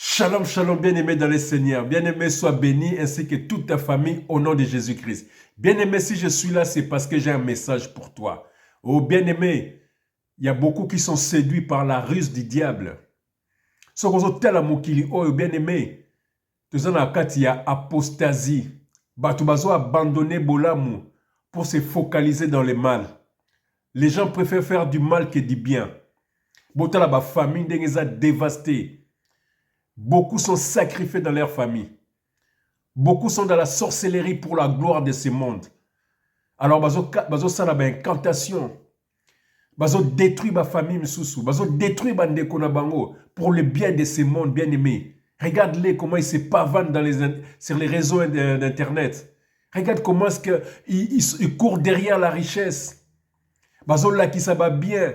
Shalom, shalom, bien-aimé dans le Seigneur. Bien-aimé, sois béni ainsi que toute ta famille au nom de Jésus-Christ. Bien-aimé, si je suis là, c'est parce que j'ai un message pour toi. Oh, bien-aimé, il y a beaucoup qui sont séduits par la ruse du diable. Sokozo tela mokili, oh, bien-aimé, il y a apostasie. Batubazo abandonné bolamu pour se focaliser dans le mal. Les gens préfèrent faire du mal que du bien. Botala ba famille ndengeza dévastée. Beaucoup sont sacrifiés dans leur famille. Beaucoup sont dans la sorcellerie pour la gloire de ce monde. Alors, bazo sala ba incantation. Bazo détruit ma famille msusu. Bazo détruit bandeko na bango pour le bien de ce monde bien-aimé. Regarde-les comment ils se pavanent sur les réseaux d'internet. Regarde comment est-ce qu'ils courent derrière la richesse. Bazo là qui ça va bien.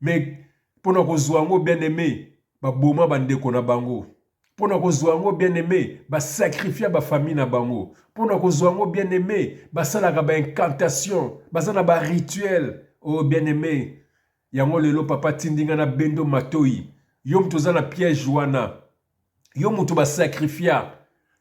Mais pour nous bien-aimé, ba boma bandeko na bango. Pour nous bien-aimé, ba sacrifier ba famille na bango. Pour nous bien-aimé, ba salaka ba incantation, ba sana ba rituel. Oh bien-aimé, yango lelo papa tindinga na bendo matoi. Yo mtoza na piège wana. Yo mutu ba sacrifier.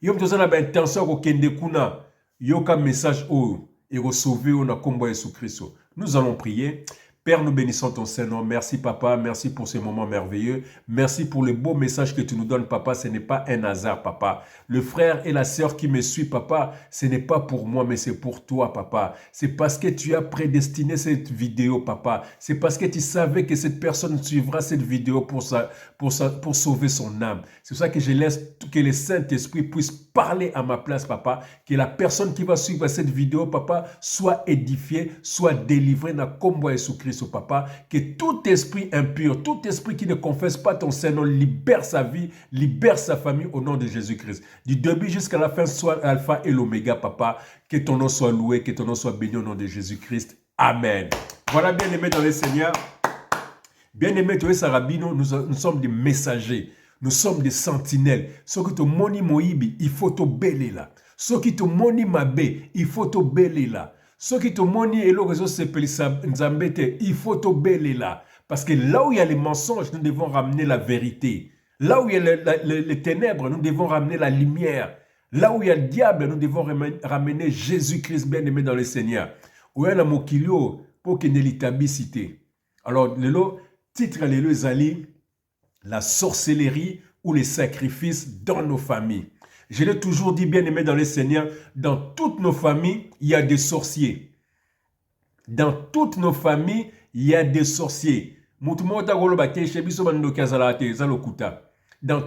Yo mtoza na ba intention ko kende kuna. Yo ka message oh et sauver on a combo Jésus Christ. Nous allons prier. Père, nous bénissons ton Saint-Nom. Merci, Papa. Merci pour ces moments merveilleux. Merci pour le beau message que tu nous donnes, Papa. Ce n'est pas un hasard, Papa. Le frère et la sœur qui me suivent, Papa, ce n'est pas pour moi, mais c'est pour toi, Papa. C'est parce que tu as prédestiné cette vidéo, Papa. C'est parce que tu savais que cette personne suivra cette vidéo pour sauver son âme. C'est pour ça que je laisse que le Saint-Esprit puisse parler à ma place, Papa. Que la personne qui va suivre cette vidéo, Papa, soit édifiée, soit délivrée dans combo Jésus-Christ. Papa, que tout esprit impur, tout esprit qui ne confesse pas ton Saint-Nom libère sa vie, libère sa famille au nom de Jésus-Christ. Du début jusqu'à la fin, soit Alpha et l'Oméga, Papa. Que ton nom soit loué, que ton nom soit béni au nom de Jésus-Christ. Amen. Voilà, bien-aimés dans le Seigneur. Bien-aimés, toi et Sarabino, nous sommes des messagers. Nous sommes des sentinelles. Ce qui te moni moibi, il faut te béler là. Ce qui te moni mabé, il faut te béler là. Ce qui te moni et le réseau Nzambete, il faut te béler là. Parce que là où il y a les mensonges, nous devons ramener la vérité. Là où il y a les ténèbres, nous devons ramener la lumière. Là où il y a le diable, nous devons ramener Jésus-Christ bien-aimé dans le Seigneur. Où il y a la mokilio pour qu'il ne l'établicité. Alors, le titre, le zali, la sorcellerie ou les sacrifices dans nos familles. Je l'ai toujours dit, bien-aimé dans le Seigneur, dans toutes nos familles, il y a des sorciers. Dans toutes nos familles, il y a des sorciers. Dans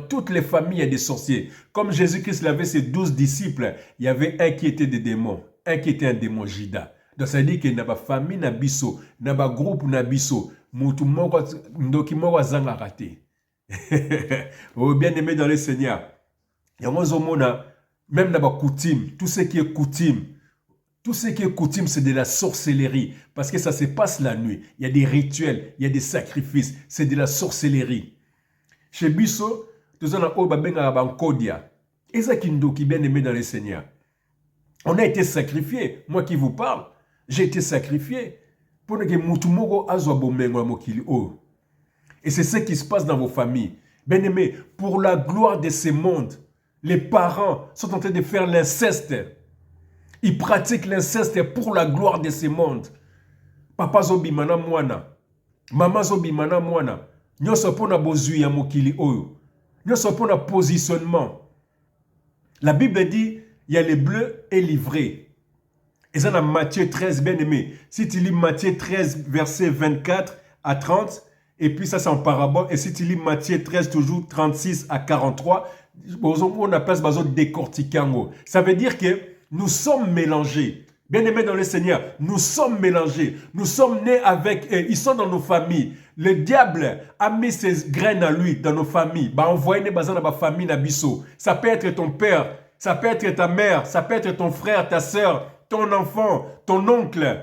toutes les familles, il y a des sorciers. Comme Jésus-Christ avait ses 12 disciples, il y avait un qui était des démons, un qui était un démon Jida. Donc ça veut dire qu'il n'y a pas de famille, n'a biso, n'a pas groupe, n'a biso. Oh, bien-aimé dans le Seigneur. Même dans la coutume, tout ce qui est coutume, c'est de la sorcellerie. Parce que ça se passe la nuit. Il y a des rituels, il y a des sacrifices. C'est de la sorcellerie. Chez Bisso, nous avons Bankodia. Et ça qui nous bien aimé dans le Seigneur. On a été sacrifié. Moi qui vous parle, j'ai été sacrifié. Pour que Mutumoko Azwa Bomengo Mokili O. Et c'est ce qui se passe dans vos familles. Bien aimé, pour la gloire de ce monde, les parents sont en train de faire l'inceste. Ils pratiquent l'inceste pour la gloire de ce monde. Papa zobi mana mwana. Maman zobi mana mwana. Nyoso pona bozu ya mokili oyo. Nyoso pona positionnement. La Bible dit, il y a les bleus et livrés. Et ça dans Matthieu 13, bien aimé. Si tu lis Matthieu 13, verset 24 à 30, et puis ça c'est en parabole. Et si tu lis Matthieu 13, toujours 36 à 43, on appelle ça décortiquango. Ça veut dire que nous sommes mélangés. Bien-aimés dans le Seigneur, nous sommes mélangés. Nous sommes nés avec, ils sont dans nos familles. Le diable a mis ses graines à lui dans nos familles. Bah, envoyez dans ma famille nabiso. Ça peut être ton père, ça peut être ta mère, ça peut être ton frère, ta soeur, ton enfant, ton oncle,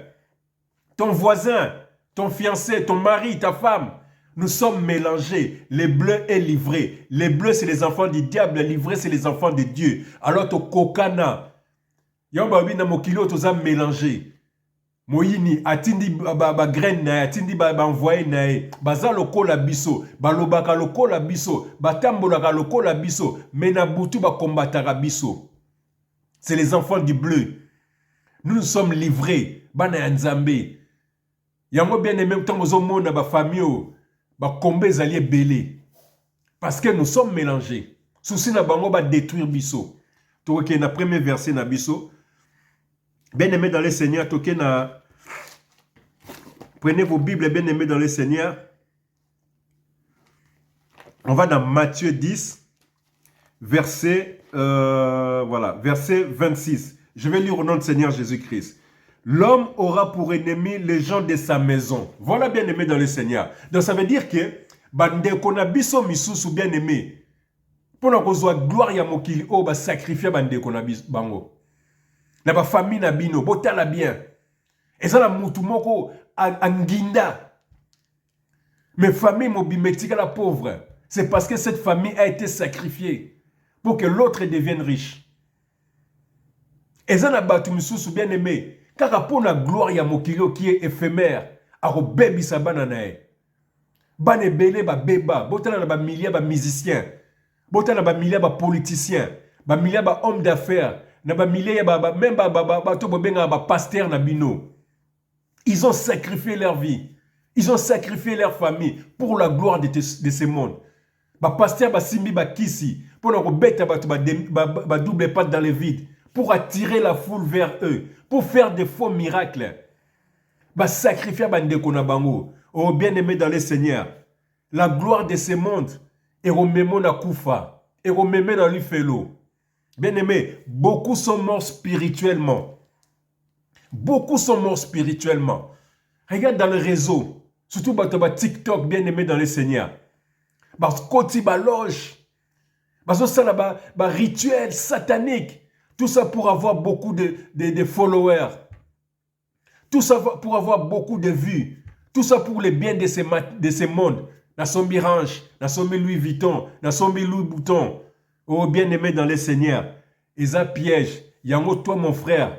ton voisin, ton fiancé, ton mari, ta femme. Nous sommes mélangés. Les bleus et livrés. Les bleus, c'est les enfants du diable. Les livrés, c'est les enfants de Dieu. Alors, ton kokana. Yamba na mokilo, tu as mélangé. Moyini, atindi ba graine na, atindi ba envoyer na, baza lokola biso, balobaka lokola biso, batambolaka lokola biso, mais na butu ba combataka biso. C'est les enfants du bleu. Nous sommes livrés, bana ya Nzambe. Yango bien aimé, tant aux hommes na ba famille, ba combat ezali belé. Parce que nous sommes mélangés. Souci na bango ba détruire biso. Toke na premier verset na biso. Bien aimé dans le Seigneur, toke na prenez vos Bibles, bien aimés dans le Seigneur. On va dans Matthieu 10, verset, verset 26. Je vais lire au nom du Seigneur Jésus-Christ. L'homme aura pour ennemi les gens de sa maison. Voilà, bien aimé dans le Seigneur. Donc ça veut dire que bande konabiso misusu bien aimé. Pour nous gloire ya mokili o ba sacrifier bande konabiso bango. Na ba famille na bino botala bien. Et ça la mutu moko anginda. Mais famille mobimetika la pauvre. C'est parce que cette famille a été sacrifiée pour que l'autre devienne riche. Et ça na batu misusu bien aimé. Car pour la gloire ya mokili qui est éphémère. Aro bebi sabana nae. Bane belé ba beba. Botala na ba milliers ba musiciens. Botala na ba milliers ba politiciens. Ba milliers ba hommes d'affaires. Na ba milliers ba même ba to bobenga ba pasteur na bino. Ils ont sacrifié leur vie. Ils ont sacrifié leur famille pour la gloire de ce monde. Ba pasteur ba simbi ba kisi pour nous bête ba double patte dans le vide pour attirer la foule vers eux, pour faire des faux miracles. Ba sacrifier ba ndeko na bango. Oh bien-aimé dans le Seigneur, la gloire de ce monde est rememé na kufa, est rememé dans l'ifelo. Bien-aimé, beaucoup sont morts spirituellement. Beaucoup sont morts spirituellement. Regarde dans le réseau, surtout TikTok, bien aimé dans le Seigneur. Parce que ba loge, parce que ça là rituel satanique, tout ça pour avoir beaucoup de followers, tout ça pour avoir beaucoup de vues, tout ça pour le bien de ces mondes. Na sombi range, na sombi Louis Vuitton, na sombi Louis Bouton. Oh bien aimé dans le Seigneur, et ça piège. Yango toi mon frère.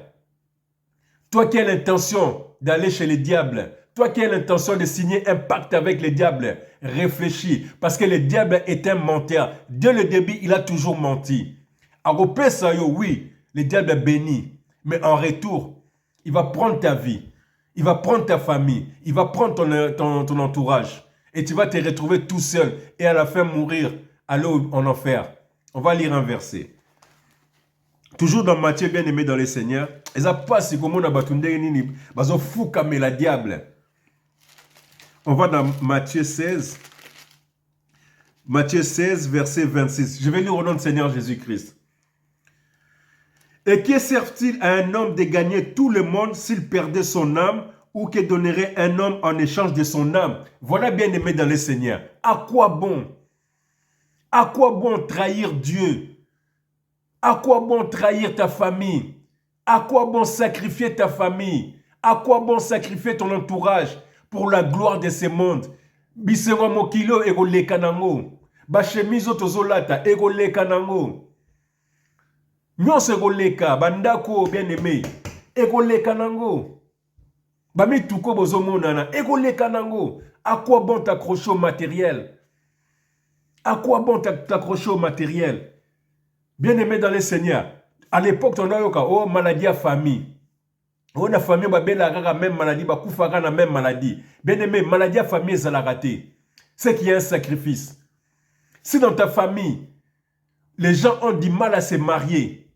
Toi qui as l'intention d'aller chez le diable, toi qui as l'intention de signer un pacte avec le diable, réfléchis. Parce que le diable est un menteur. Dès le début, il a toujours menti. Oui, le diable est béni. Mais en retour, il va prendre ta vie. Il va prendre ta famille. Il va prendre ton entourage. Et tu vas te retrouver tout seul. Et à la fin, mourir, aller en enfer. On va lire un verset. Toujours dans Matthieu, bien aimé dans le Seigneur. Et ça passe comme on a batundé nini. Bazo fouka mais la diable. On va dans Matthieu 16. Matthieu 16, verset 26. Je vais lire au nom du Seigneur Jésus-Christ. Et que sert-il à un homme de gagner tout le monde s'il perdait son âme, ou que donnerait un homme en échange de son âme? Voilà bien aimé dans le Seigneur. À quoi bon? À quoi bon trahir Dieu? À quoi bon trahir ta famille? À quoi bon sacrifier ta famille? À quoi bon sacrifier ton entourage pour la gloire de ce monde? Bisengo mokilo ego leka nango. Ba chemizo tozolata ego leka nango. Nyonso ego leka bandako bien aimé. Ego leka nango. Ba mituko bozomonana ego leka nango. À quoi bon t'accrocher au matériel? À quoi bon t'accrocher au matériel? Bien aimé dans le Seigneur, à l'époque, on a eu oh, maladie à famille. On a famille, la même maladie, la même maladie. Bien aimé, maladie à famille, ça l'a raté. C'est qu'il y a un sacrifice. Si dans ta famille, les gens ont du mal à se marier,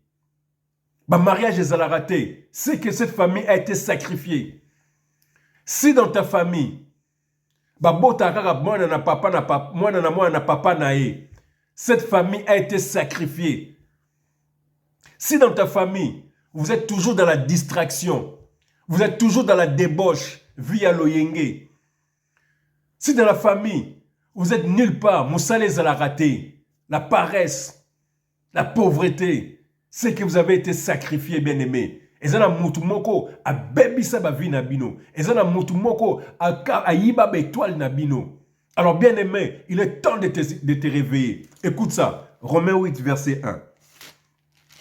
mariage, ça l'a raté. C'est que cette famille a été sacrifiée. Si dans ta famille, cette famille a été sacrifiée. Si dans ta famille, vous êtes toujours dans la distraction, vous êtes toujours dans la débauche, via l'oyenge. Si dans la famille, vous êtes nulle part, Moussalez à la raté, la paresse, la pauvreté, c'est que vous avez été sacrifié, bien-aimé. Et ça, moko a bebisa ba vie nabino. Et ça, moko a yiba ba étoile nabino. Alors, bien-aimé, il est temps de te réveiller. Écoute ça, Romains 8, verset 1.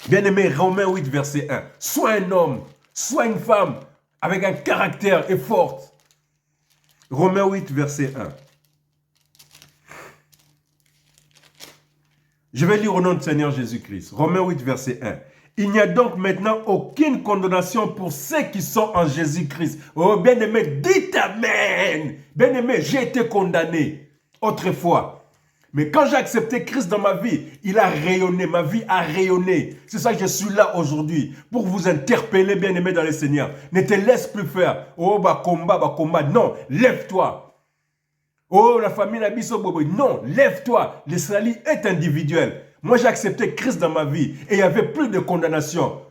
Bien-aimé, Romains 8, verset 1. Sois un homme, sois une femme. avec un caractère et forte. Romains 8, verset 1. Je vais lire au nom du Seigneur Jésus-Christ. Romains 8, verset 1. Il n'y a donc maintenant aucune condamnation pour ceux qui sont en Jésus-Christ. Oh, bien-aimé, dites Amen. Bien-aimé, j'ai été condamné autrefois. Mais quand j'ai accepté Christ dans ma vie, il a rayonné, ma vie a rayonné. C'est ça que je suis là aujourd'hui, pour vous interpeller, bien-aimé dans le Seigneur. Ne te laisse plus faire. Oh, bah combat. Non, lève-toi. Oh, la famille Nabiso Bobo. Non, lève-toi. Le salut est individuel. Moi, j'ai accepté Christ dans ma vie et il n'y avait plus de condamnation.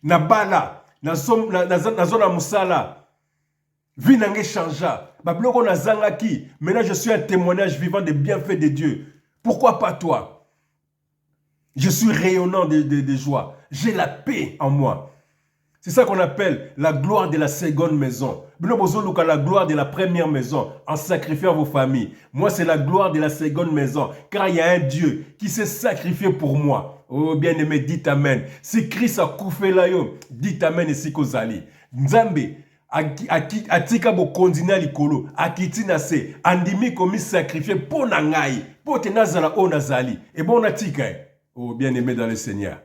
Nabala, Nazona Moussala, vie n'a changé. Maintenant, je suis un témoignage vivant des bienfaits de Dieu. Pourquoi pas toi? Je suis rayonnant de joie. J'ai la paix en moi. C'est ça qu'on appelle la gloire de la seconde maison. La gloire de la première maison en sacrifiant vos familles. Moi, c'est la gloire de la seconde maison. Car il y a un Dieu qui s'est sacrifié pour moi. Oh, bien-aimé, dites Amen. Si Christ a coupé là, dites Amen et si Kozali. Nzambe, atika bo kondina likolo, akitina se, andimi komi sacrifié pour nangai, pour tenazala o nazali. Et bon atika. Oh, bien-aimé dans le Seigneur.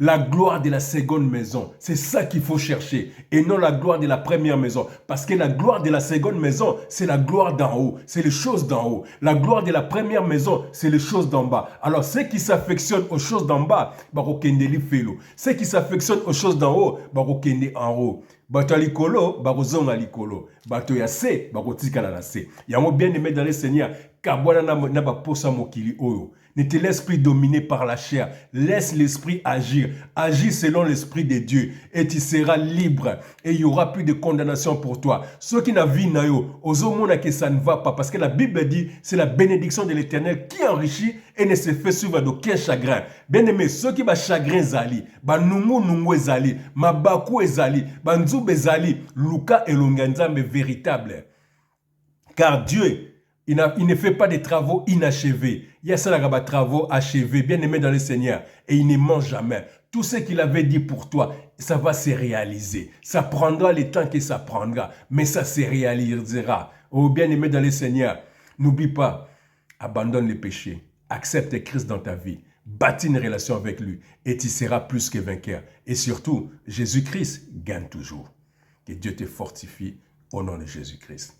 La gloire de la seconde maison, c'est ça qu'il faut chercher et non la gloire de la première maison. Parce que la gloire de la seconde maison, c'est la gloire d'en haut, c'est les choses d'en haut. La gloire de la première maison, c'est les choses d'en bas. Alors ceux qui s'affectionnent aux choses d'en bas, ceux qui s'affectionnent aux choses d'en haut, en haut. Bato alikolo, barozonga likolo. Bato ya se, barotika na se. Yango bien aimé dans le Seigneur, kabwana na baposa mokili oyo. Ne te laisse plus dominer par la chair. Laisse l'esprit agir. Agis selon l'esprit de Dieu. Et tu seras libre. Et il n'y aura plus de condamnation pour toi. Ceux qui n'ont vu nayo, ozomona que ça ne va pas. Parce que la Bible dit, c'est la bénédiction de l'Éternel qui enrichit et ne se fait suivre d'aucun chagrin. Bien aimé, ceux qui ont chagrin zali, nungu zali, mabaku zali, nzube zali, luka et longanzambe véritable. Car Dieu, il ne fait pas des travaux inachevés. Il y a ça des travaux achevés, bien aimés dans le Seigneur. Et il ne ment jamais. Tout ce qu'il avait dit pour toi, ça va se réaliser. Ça prendra le temps que ça prendra, mais ça se réalisera. Oh, bien aimé dans le Seigneur, n'oublie pas, abandonne les péchés. Accepte Christ dans ta vie. Bâtis une relation avec lui et tu seras plus que vainqueur. Et surtout, Jésus-Christ gagne toujours. Que Dieu te fortifie au nom de Jésus-Christ.